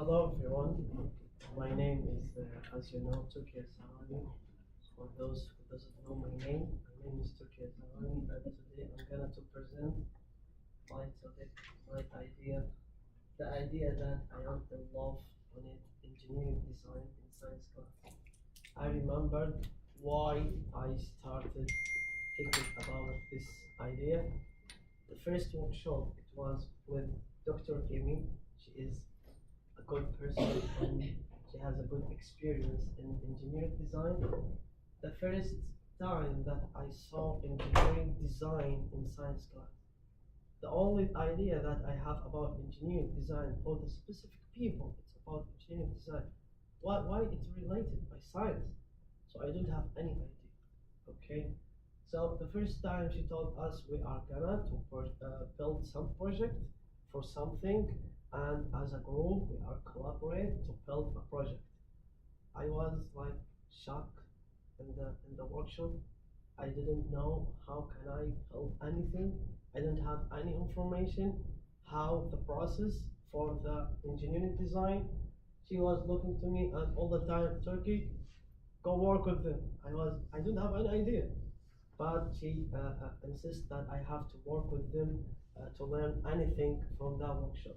Hello everyone, my name is, as you know, Turkiya Sarani. For those who doesn't know my name is Turkiya Sarani, and today I'm gonna to present my topic, my idea, the idea that I am in love on it, engineering design in science class. I remembered why I started thinking about this idea. The first workshop, it was with Dr. Amy. She is a good person and she has a good experience in engineering design. The first time that I saw engineering design in science class, the only idea that I have about engineering design for the specific people, it's about engineering design. Why it's related by science? So I don't have any idea. Okay. So the first time she told us we are gonna to build some project for something, and as a group we are collaborate to build a project. I was like shocked in the workshop. I didn't know how can I build anything. I didn't have any information how the process for the engineering design. She was looking to me and all the time, Turkey, go work with them. I didn't have any idea, but she insists that I have to work with them to learn anything from that workshop.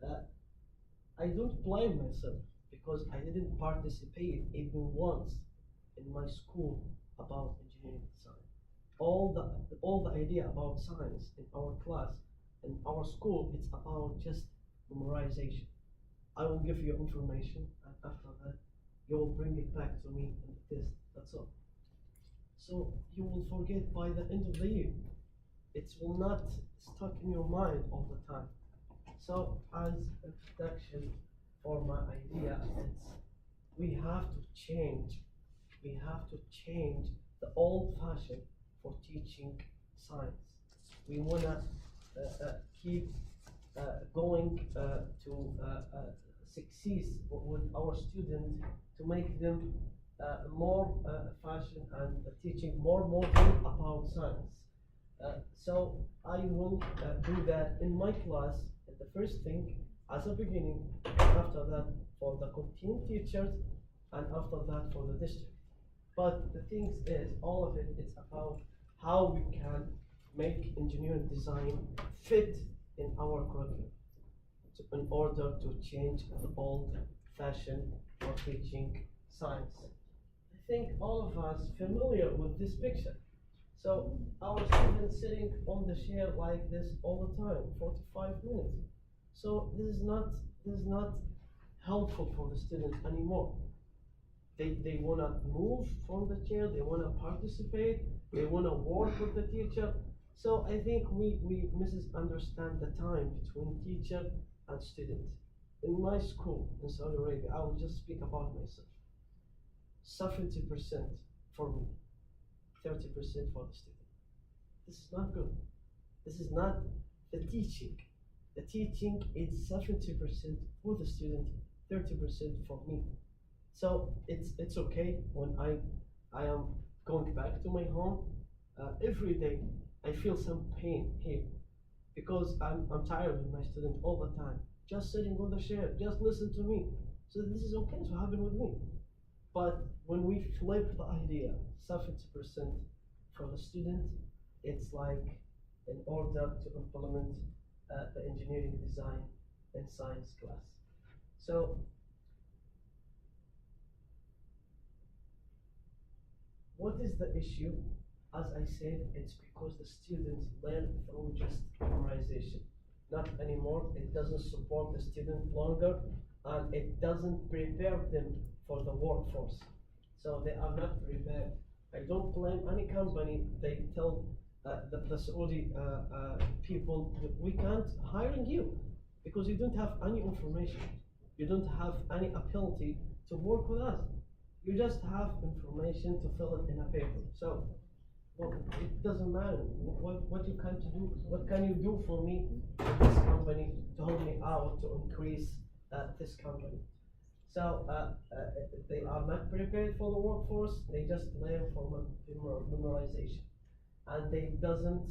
Uh, I don't blame myself because I didn't participate even once in my school about engineering design. All the idea about science in our class, in our school, it's about just memorization. I will give you information, and after that, you will bring it back to me in the test. That's all. So you will forget by the end of the year. It will not stuck in your mind all the time. So as introduction for my idea, it's we have to change. We have to change the old fashion for teaching science. We wanna keep going to succeed with our students to make them more fashion and teaching more modern about science. So I will do that in my class. The first thing as a beginning, after that for the continuing teachers, and after that for the district. But the thing is, all of it is about how we can make engineering design fit in our curriculum in order to change the old fashion for teaching science. I think all of us familiar with this picture. So our students sitting on the chair like this all the time, 45 minutes. So this is not helpful for the students anymore. They wanna move from the chair, they wanna participate, they wanna work with the teacher. So I think we misunderstand the time between teacher and student. In my school in Saudi Arabia, I will just speak about myself. 70% for me, 30% for the student. This is not good. This is not the teaching. The teaching is 70% for the student, 30% for me. So it's okay when I am going back to my home. Every day I feel some pain here because I'm tired with my student all the time. Just sitting on the chair, just listen to me. So this is okay to happen with me. But when we flip the idea, 70% for the student, it's like in order to implement the engineering design in science class. So what is the issue? As I said, it's because the students learn through just memorization. Not anymore, it doesn't support the student longer, and it doesn't prepare them for the workforce. So they are not prepared. I don't blame any company. They tell the Saudi people, we can't hiring you because you don't have any information. You don't have any ability to work with us. You just have information to fill it in a paper. So well, it doesn't matter what you can to do. What can you do for me in this company to help me out to increase this company? So they are not prepared for the workforce. They just learn from memorization, and they doesn't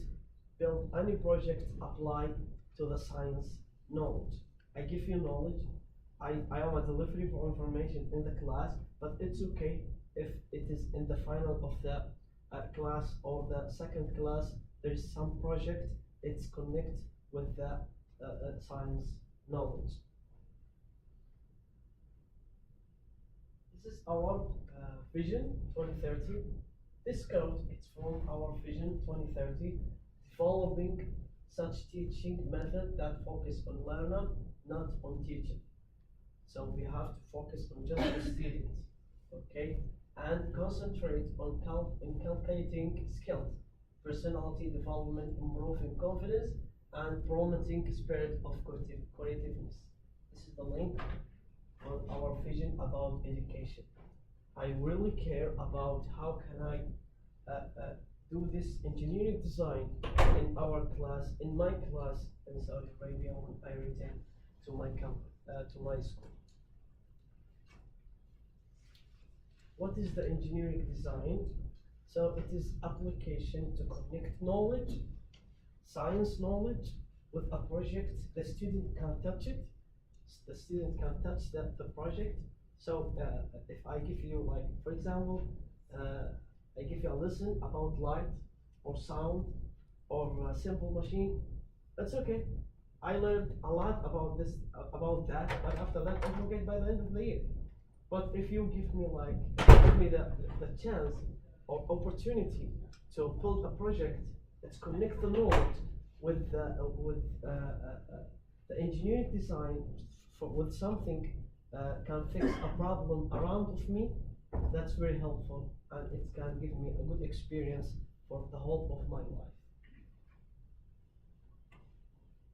build any project applied to the science knowledge. I give you knowledge, I am a delivery for information in the class, but it's okay if it is in the final of the class or the second class, there is some project, it's connect with the science knowledge. This is our vision 2030. This code is from our vision 2030, developing such teaching method that focus on learner, not on teacher. So we have to focus on just the student, okay? And concentrate on inculcating skills, personality development, improving confidence, and promoting spirit of creativeness. This is the link on our vision about education. I really care about how can I do this engineering design in our class, in my class in Saudi Arabia when I return to my to my school. What is the engineering design? So it is application to connect knowledge, science knowledge, with a project. The student can touch it. The student can touch the project. So if I give you, like, for example, I give you a lesson about light or sound or a simple machine, that's okay. I learned a lot about this, about that, but after that I forget by the end of the year. But if you give me the chance or opportunity to build a project that's connect the knowledge with the engineering design with something can fix a problem around of me, that's very helpful, and it can give me a good experience for the whole of my life.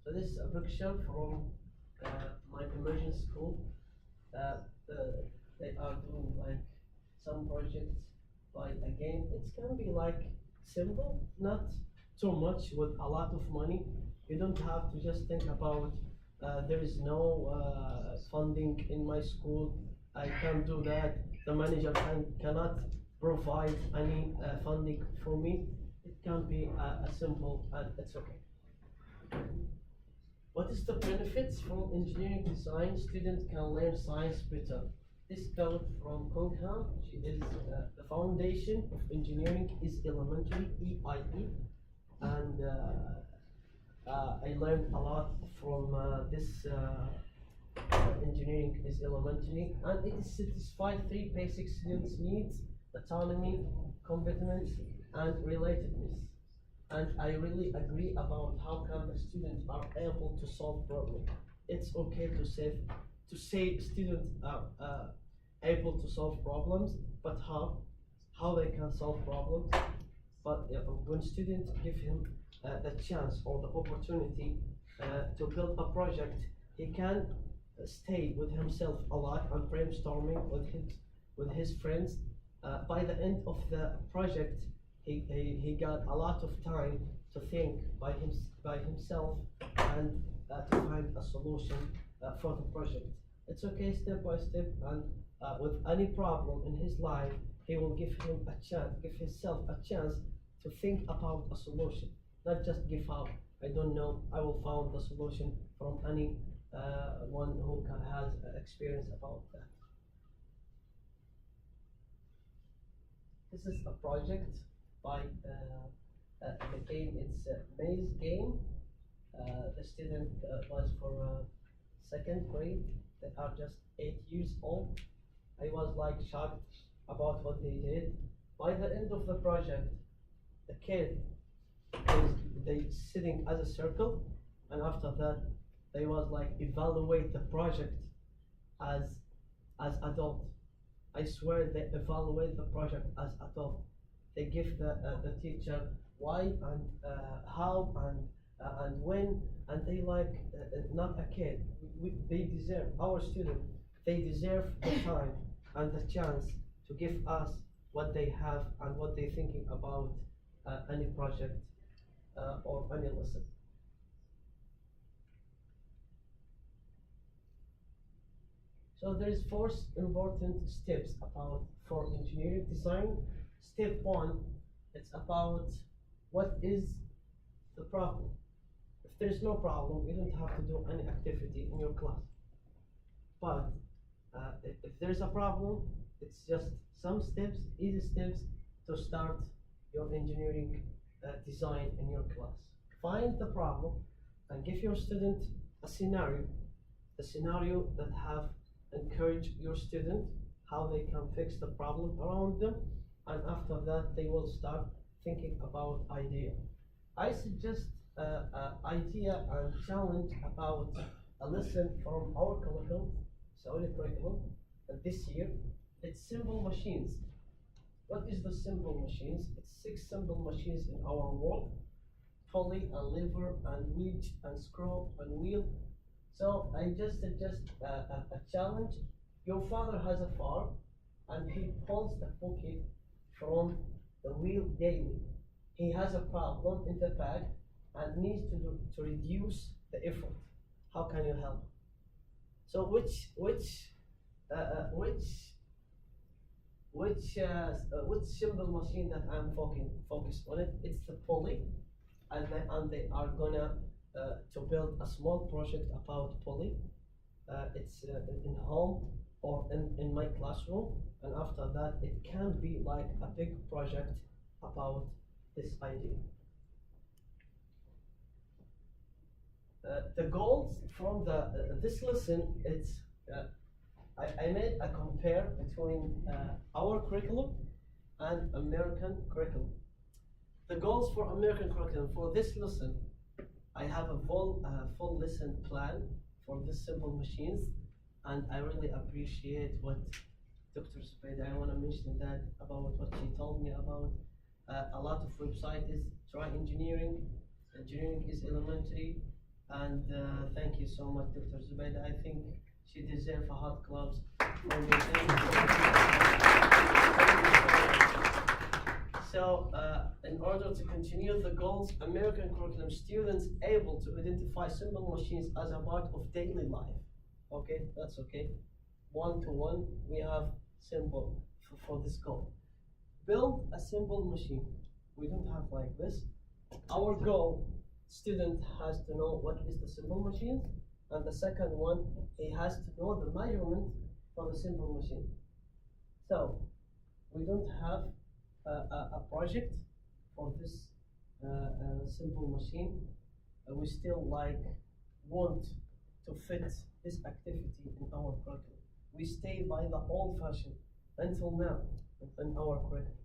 So this is a picture from my immersion school. They are doing like some projects, like again, it can be like simple, not too much with a lot of money. You don't have to just think about there is no funding in my school, I can't do that, the manager cannot provide any funding for me. It can be a simple, and it's okay. What is the benefits from engineering design? Students can learn science better. This code from Kongham is the foundation of engineering is elementary, EIE, and I learned a lot from this engineering is elementary, and it satisfies three basic students' needs: autonomy, competence, and relatedness. And I really agree about how come the students are able to solve problems. It's okay to say students are able to solve problems, but how they can solve problems. But when students give him the chance or the opportunity to build a project, he can stay with himself a lot and brainstorming with his friends. By the end of the project, he got a lot of time to think by himself and to find a solution for the project. It's okay step by step, and with any problem in his life, he will give himself a chance to think about a solution, not just give up. I don't know, I will find the solution from any one who has experience about that. This is a project by the game. It's a maze game. The student was for second grade. They are just 8 years old. I was like shocked about what they did. By the end of the project, the kid they sitting as a circle, and after that, they was like evaluate the project as adult. I swear they evaluate the project as adult. They give the teacher why and how and when, and they like not a kid. They deserve, our students, they deserve the time and the chance to give us what they have and what they're thinking about any project or any lesson. So there is 4 important steps for engineering design. Step 1, it's about what is the problem. If there is no problem, you don't have to do any activity in your class. but if there's a problem, it's just some steps, easy steps to start your engineering design in your class. Find the problem and give your student a scenario, the scenario that have encouraged your student how they can fix the problem around them, and after that they will start thinking about idea. I suggest idea and challenge about a lesson from our curriculum, Saudi curriculum, this year. It's simple machines. What is the simple machines? It's 6 simple machines in our world: pulley and lever and winch and screw and wheel. So I just suggest a challenge. Your father has a farm and he pulls the bucket from the wheel daily. He has a problem in the back and needs to reduce the effort. How can you help? So which simple machine that I'm focused on it? It's the pulley, and they are gonna to build a small project about pulley. It's in home or in my classroom, and after that it can be like a big project about this idea. The goals from this lesson, it's I made a compare between our curriculum and American curriculum. The goals for American curriculum for this lesson, I have a full lesson plan for this simple machines, and I really appreciate what Dr. Zubaydah, I want to mention that about what she told me about a lot of websites is try engineering. Engineering is elementary, and thank you so much, Dr. Zubaydah. I think she deserves a hot claps for me. So, in order to continue the goals, American curriculum students able to identify simple machines as a part of daily life. Okay, that's okay. 1-to-1, we have simple for this goal. Build a simple machine. We don't have like this. Our goal, student has to know what is the simple machine, and the second one, he has to know the measurement for the simple machine. So, we don't have a project for this simple machine. We still want to fit this activity in our curriculum. We stay by the old fashion until now in our curriculum.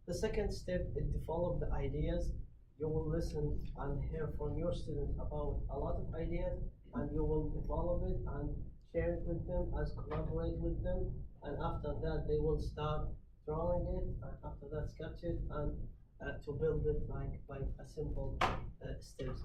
The second step is develop the ideas. You will listen and hear from your students about a lot of ideas, and you will develop it and share it with them, as collaborate with them, and after that they will start drawing it, and after that sketch it, and to build it like a simple steps.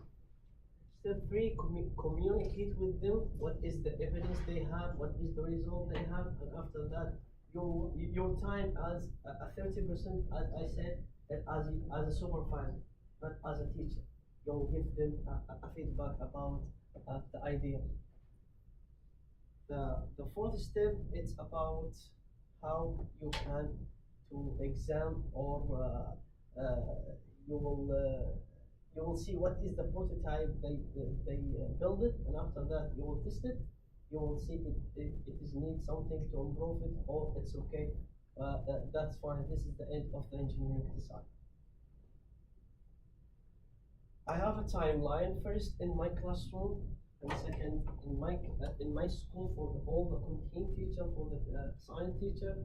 Step 3, communicate with them. What is the evidence they have? What is the result they have? And after that, your time as a 30%, as I said, as a supervisor, not as a teacher. You'll give them a feedback about the idea. The fourth step, it's about how you can to exam, or you will see what is the prototype they build it, and after that you will test it. You will see it is need something to improve it, or it's okay. That's fine. This is the end of the engineering design. I have a timeline. First in my classroom, and second in my school for all the content teacher, for the science teacher.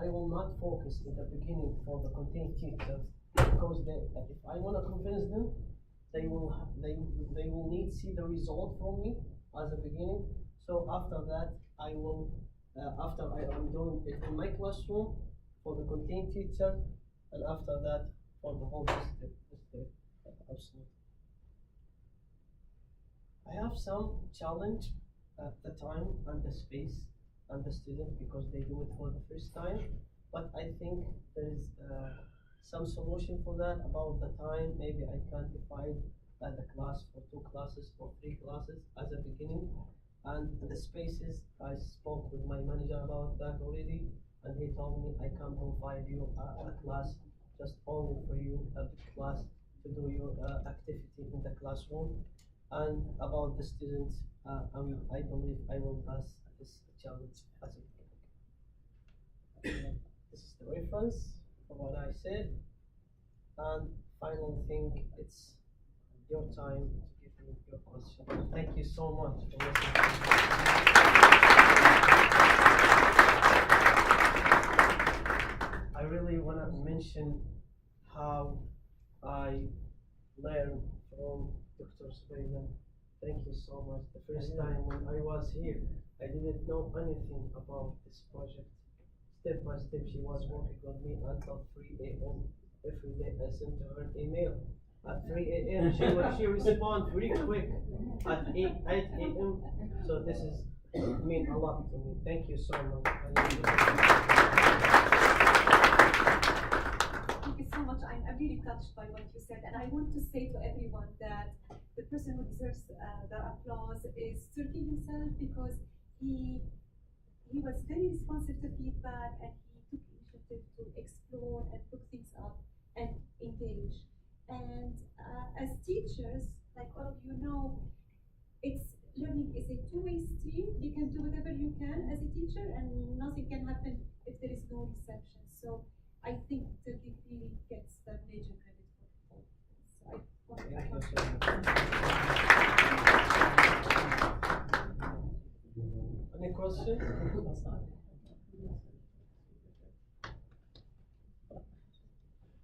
I will not focus in the beginning for the content teachers, because if I want to convince them, they will need to see the result from me as a beginning. So after that, I will after I am doing it in my classroom for the content teacher, and after that for the whole district. Absolutely. I have some challenge at the time and the space and the student, because they do it for the first time. But I think there is some solution for that. About the time, maybe I can divide the class for 2 classes or 3 classes as a beginning. And the spaces, I spoke with my manager about that already, and he told me I can provide you a class just only for you, a big class to do your activity in the classroom. And about the students, I believe I will pass this challenge as a this is the reference for what I said. And final thing, it's your time to give me your question. Thank you so much for listening. I really want to mention how I learned from Dr. Suleiman. Thank you so much. The first time when I was here, I didn't know anything about this project. Step by step, she was working on me until 3 a.m. Every day I sent her an email. At 3 a.m. she respond very quick. At 8 a.m. So this is mean a lot to me. Thank you so much. Thank you so much. I'm really touched by what you said, and I want to say to everyone that the person who deserves the applause is Turki himself, because he was very responsive to feedback, and he took initiative to explore and put things up and engage. And as teachers, like all of you know, learning is a two-way street. You can do whatever you can as a teacher, and nothing can happen if there is no reception. So I think Turkey really gets the major credit for all. So I want to Thank you so much. Any question?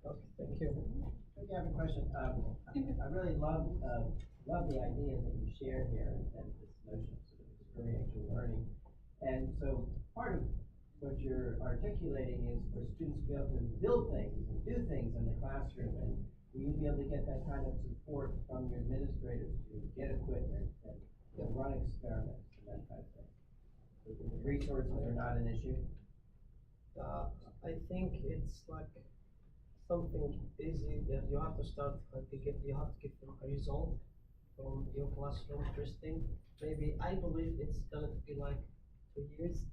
Okay, thank you. I have a question. I really love the ideas that you shared here and this notion of sort of experiential learning. And so part of what you're articulating is for students to be able to build things and do things in the classroom, and will you be able to get that kind of support from your administrators to get equipment and run experiments and that kind of thing? The resources are not an issue? I think it's like something easy. You have to start, you have to give them a result from your classroom first thing. Maybe I believe it's gonna be like 2 years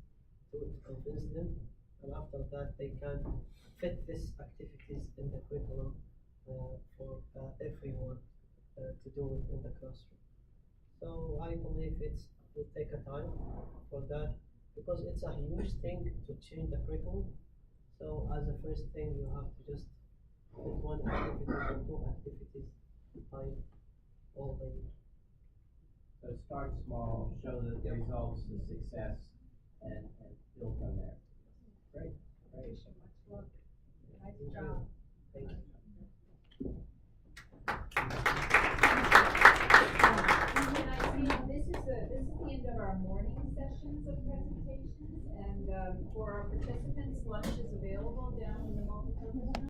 to convince them, and after that they can fit these activities in the curriculum for everyone to do it in the classroom. So I believe it will take a time for that, because it's a huge thing to change the curriculum. So as a first thing, you have to just put one activity or two activities by all the year. So start small, show the results, the success, and build from there. Great, great. so much work. Nice job. Thank you. This is the end of our morning sessions of presentations, and for our participants, lunch is available down in the multipurpose room.